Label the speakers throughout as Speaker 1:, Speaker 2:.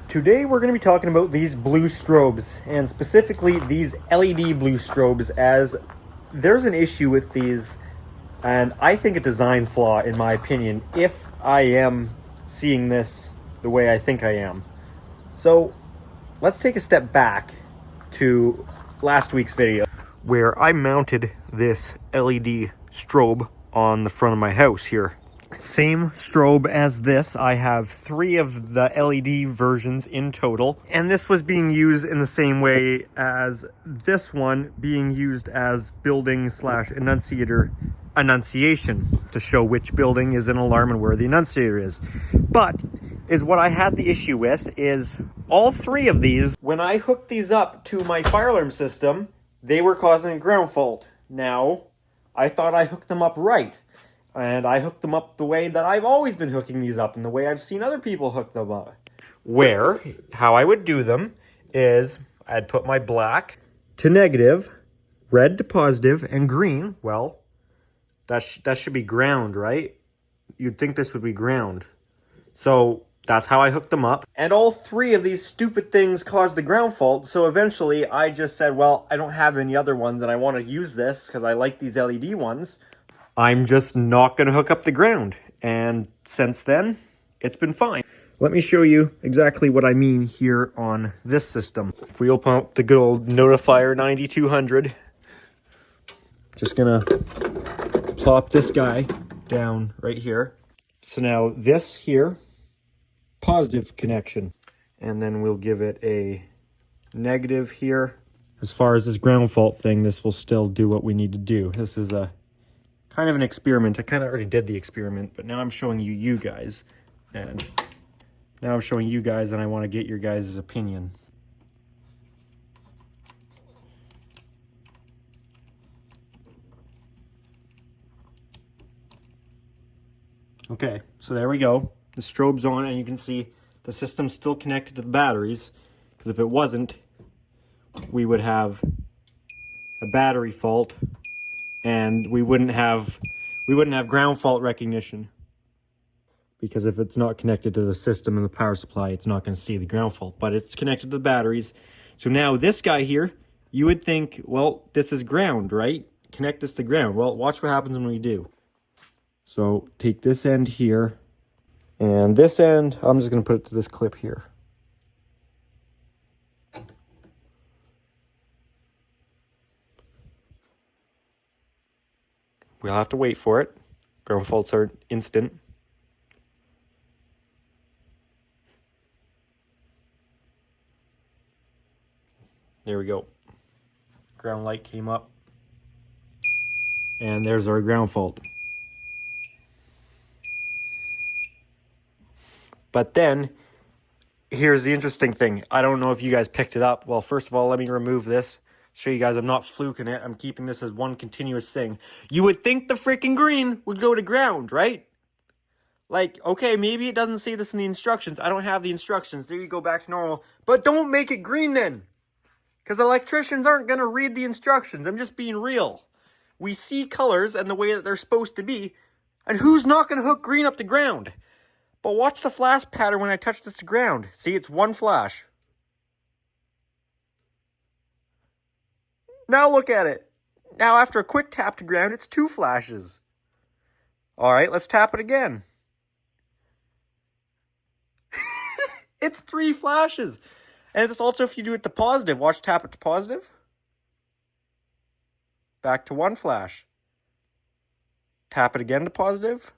Speaker 1: Today we're going to be talking about these blue strobes, and specifically these LED blue strobes, as there's an issue with these, and I think a design flaw in my opinion, if I am seeing this the way I think I am. So let's take a step back to last week's video, where I mounted this LED strobe on the front of my house here. Same strobe as this. I have 3 of the LED versions in total, and this was being used in the same way as this one, being used as building slash annunciation to show which building is an alarm and where the annunciator is. But is what I had the issue with is all 3 of these, when I hooked these up to my fire alarm system, they were causing a ground fault. Now, I thought I hooked them up right. And I hooked them up the way that I've always been hooking these up and the way I've seen other people hook them up. How I would do them is I'd put my black to negative, red to positive, and green. Well, that should be ground, right? You'd think this would be ground. So that's how I hooked them up. And all 3 of these stupid things caused a ground fault. So eventually I just said, well, I don't have any other ones and I want to use this because I like these LED ones. I'm just not going to hook up the ground. And since then, it's been fine. Let me show you exactly what I mean here on this system. If we open up the good old Notifier 9200, just going to plop this guy down right here. So now this here, positive connection. And then we'll give it a negative here. As far as this ground fault thing, this will still do what we need to do. This is a kind of an experiment. I kind of already did the experiment, but now I'm showing you guys. And now I'm showing you guys, and I want to get your guys' opinion. Okay, so there we go. The strobe's on, and you can see the system's still connected to the batteries, because if it wasn't, we would have a battery fault, and we wouldn't have ground fault recognition, because if it's not connected to the system and the power supply, it's not going to see the ground fault, but it's connected to the batteries. So now this guy here, you would think, well, this is ground, right? Connect this to ground. Well, watch what happens when we do. So take this end here, and this end, I'm just going to put it to this clip here. We'll have to wait for it. Ground faults are instant. There we go. Ground light came up. And there's our ground fault. But then, here's the interesting thing. I don't know if you guys picked it up. Well, first of all, let me remove this. Show you guys I'm not fluking it. I'm keeping this as one continuous thing. You would think the freaking green would go to ground, right? Like, okay, maybe it doesn't say this in the instructions. I don't have the instructions. There you go, back to normal. But don't make it green then. Because electricians aren't going to read the instructions. I'm just being real. We see colors and the way that they're supposed to be. And who's not going to hook green up to ground? But watch the flash pattern when I touch this to ground. See, it's one flash. Now look at it. Now after a quick tap to ground, it's 2 flashes. All right, let's tap it again. It's 3 flashes. And it's also if you do it to positive. Watch, tap it to positive. Back to 1 flash. Tap it again to positive.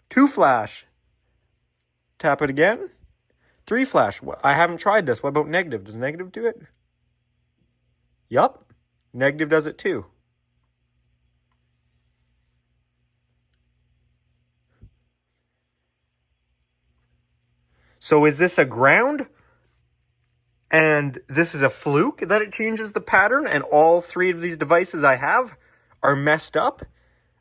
Speaker 1: 2 flash. Tap it again. 3 flash. I haven't tried this. What about negative? Does negative do it? Yup. Negative does it too. So is this a ground? And this is a fluke that it changes the pattern, and all 3 of these devices I have are messed up?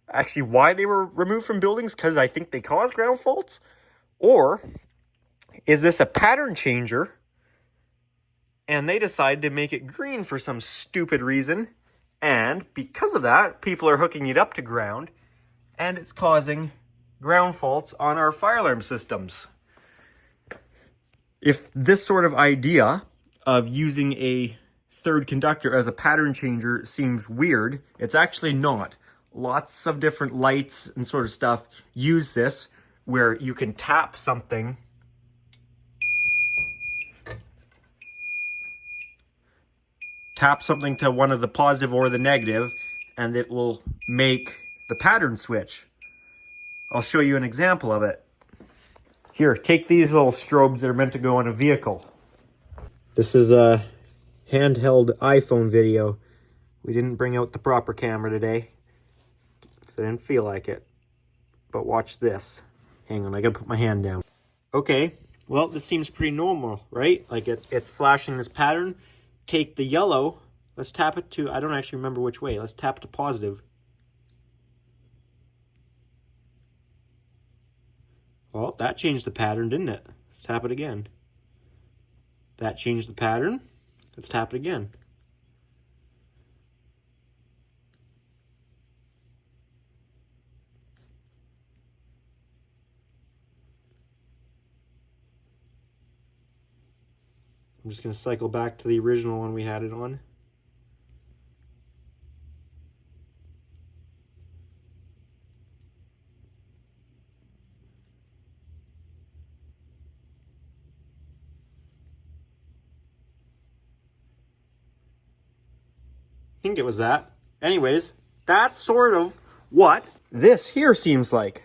Speaker 1: Actually, why they were removed from buildings? Because I think they cause ground faults? Or is this a pattern changer and they decided to make it green for some stupid reason, and because of that, people are hooking it up to ground, and it's causing ground faults on our fire alarm systems? If this sort of idea of using a third conductor as a pattern changer seems weird, it's actually not. Lots of different lights and sort of stuff use this, where you can tap something to one of the positive or the negative, and it will make the pattern switch. I'll show you an example of it. Here, take these little strobes that are meant to go on a vehicle. This is a handheld iPhone video. We didn't bring out the proper camera today, so I didn't feel like it. But watch this. Hang on, I gotta put my hand down. Okay, well, this seems pretty normal, right? Like it's flashing this pattern. Take the yellow, let's tap it to, I don't actually remember which way. Let's tap it to positive. Well, that changed the pattern, didn't it? Let's tap it again. That changed the pattern. Let's tap it again. I'm just going to cycle back to the original one we had it on. I think it was that. Anyways, that's sort of what this here seems like.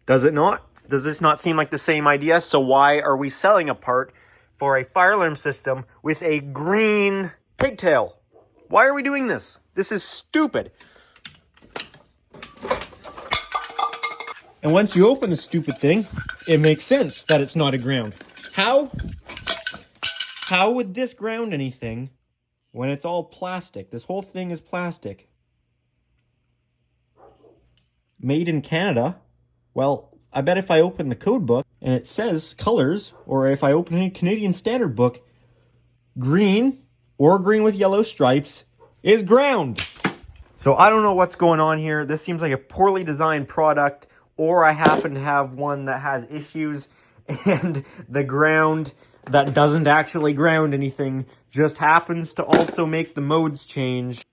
Speaker 1: Does it not? Does this not seem like the same idea? So why are we selling a part for a fire alarm system with a green pigtail? Why are we doing this? This is stupid. And once you open the stupid thing, it makes sense that it's not a ground. How would this ground anything when it's all plastic? This whole thing is plastic. Made in Canada. Well, I bet if I open the code book and it says colors, or if I open a Canadian Standard book, green or green with yellow stripes is ground. So I don't know what's going on here. This seems like a poorly designed product, or I happen to have one that has issues and the ground that doesn't actually ground anything just happens to also make the modes change.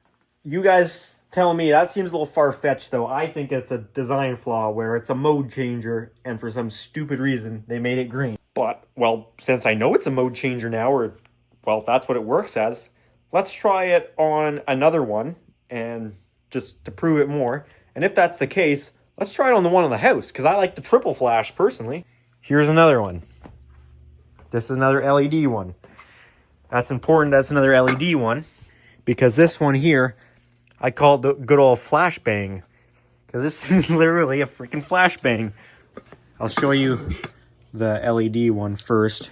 Speaker 1: You guys tell me. That seems a little far-fetched, though. I think it's a design flaw where it's a mode changer, and for some stupid reason, they made it green. But, well, since I know it's a mode changer now, or, well, that's what it works as, let's try it on another one, and just to prove it more. And if that's the case, let's try it on the one on the house, because I like the triple flash, personally. Here's another one. This is another LED one. That's important. That's another LED one, because this one here, I call it the good old flashbang, because this is literally a freaking flashbang. I'll show you the LED one first.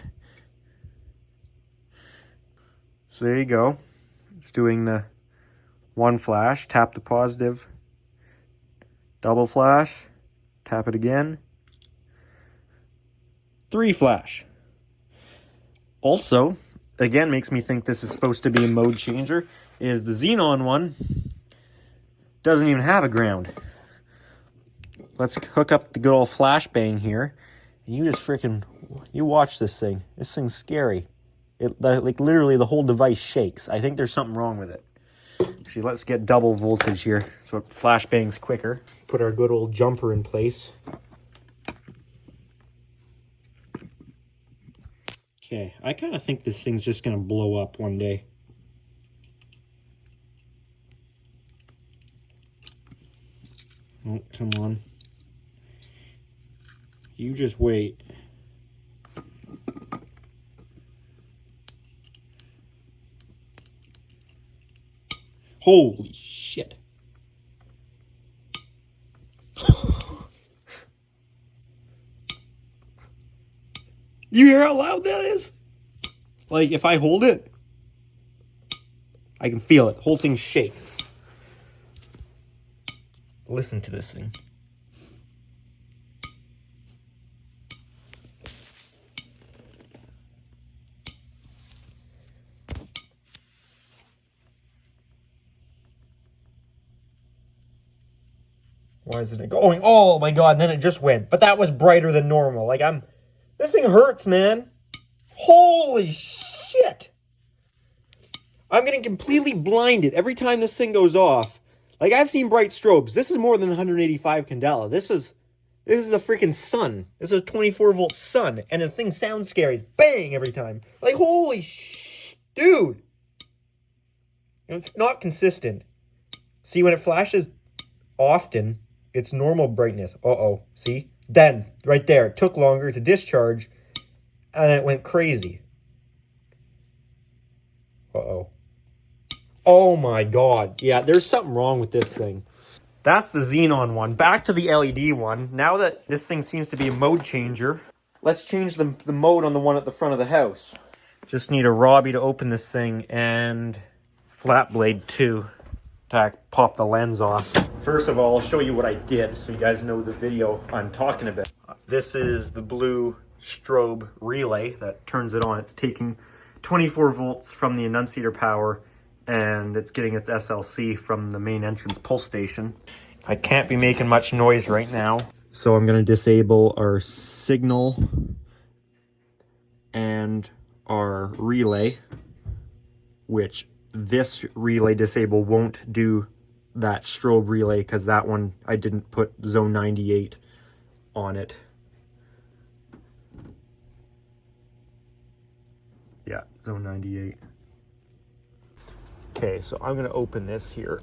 Speaker 1: So there you go. It's doing the one flash. Tap the positive. Double flash. Tap it again. 3 flash. Also, again, makes me think this is supposed to be a mode changer, is the Xenon one doesn't even have a ground. Let's hook up the good old flashbang here, and you just freaking, you watch this thing. This thing's scary. It, like, literally the whole device shakes. I think there's something wrong with it. Actually, let's get double voltage here so it flashbangs quicker. Put our good old jumper in place. Okay, I kind of think this thing's just going to blow up one day. Oh, come on. You just wait. Holy shit. You hear how loud that is? Like, if I hold it, I can feel it. The whole thing shakes. Listen to this thing. Why isn't it going? Oh my god, and then it just went. But that was brighter than normal. Like, this thing hurts, man. Holy shit. I'm getting completely blinded every time this thing goes off. Like, I've seen bright strobes. This is more than 185 candela. This is the freaking sun. This is a 24-volt sun. And the thing sounds scary. Bang every time. Like, holy dude. It's not consistent. See, when it flashes often, it's normal brightness. Uh-oh. See? Then, right there, it took longer to discharge, and it went crazy. Uh-oh. Oh my god. Yeah, there's something wrong with this thing. That's the xenon one. Back to the LED one. Now that this thing seems to be a mode changer, let's change the mode on the one at the front of the house. Just need a Robbie to open this thing and flat blade too to pop the lens off. First of all, I'll show you what I did so you guys know the video I'm talking about. This is the blue strobe relay that turns it on. It's taking 24 volts from the annunciator power and it's getting its SLC from the main entrance pull station. I can't be making much noise right now, so I'm going to disable our signal and our relay, which this relay disable won't do that strobe relay because that one I didn't put zone 98 on it. Yeah, zone 98. Okay, so I'm going to open this here.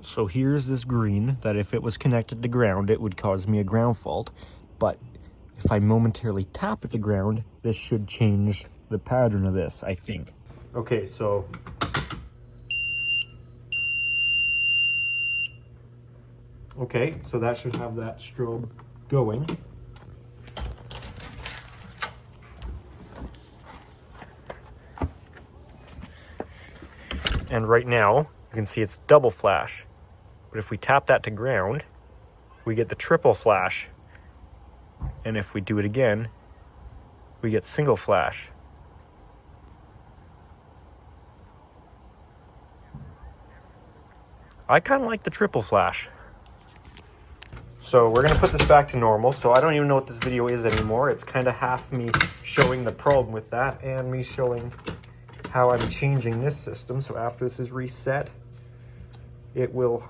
Speaker 1: So here's this green that if it was connected to ground, it would cause me a ground fault. But if I momentarily tap it to ground, this should change the pattern of this, I think. Okay, so that should have that strobe going. And right now, you can see it's double flash. But if we tap that to ground, we get the triple flash. And if we do it again, we get single flash. I kind of like the triple flash. So we're going to put this back to normal. So I don't even know what this video is anymore. It's kind of half me showing the problem with that and me showing how I'm changing this system. So after this is reset, it will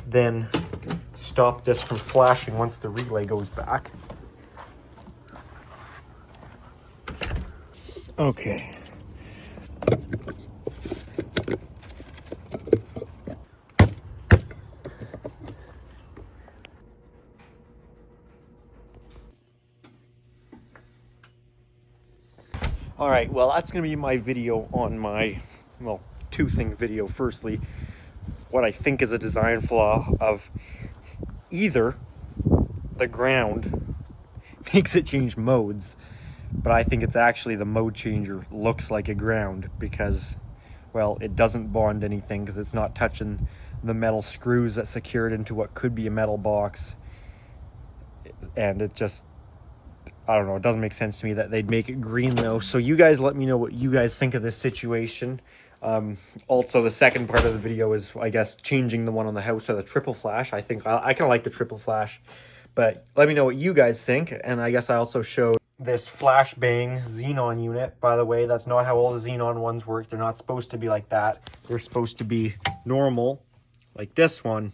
Speaker 1: then stop this from flashing once the relay goes back. Okay. All right, well, that's going to be my video on my, well, two-thing video. Firstly, what I think is a design flaw of either the ground makes it change modes, but I think it's actually the mode changer looks like a ground because, well, it doesn't bond anything because it's not touching the metal screws that secure it into what could be a metal box. And it just, I don't know, it doesn't make sense to me that they'd make it green though. So you guys let me know what you guys think of this situation. Also, the second part of the video is, I guess, changing the one on the house to the triple flash. I think I kind of like the triple flash, but let me know what you guys think. And I guess I also showed this flashbang xenon unit. By the way, that's not how all the xenon ones work. They're not supposed to be like that. They're supposed to be normal, like this one.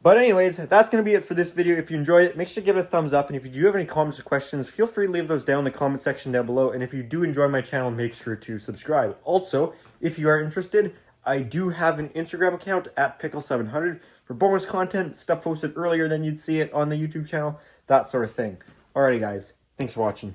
Speaker 1: But anyways, that's going to be it for this video. If you enjoyed it, make sure to give it a thumbs up. And if you do have any comments or questions, feel free to leave those down in the comment section down below. And if you do enjoy my channel, make sure to subscribe. Also, if you are interested, I do have an Instagram account at Pickle700 for bonus content, stuff posted earlier than you'd see it on the YouTube channel, that sort of thing. Alrighty guys, thanks for watching.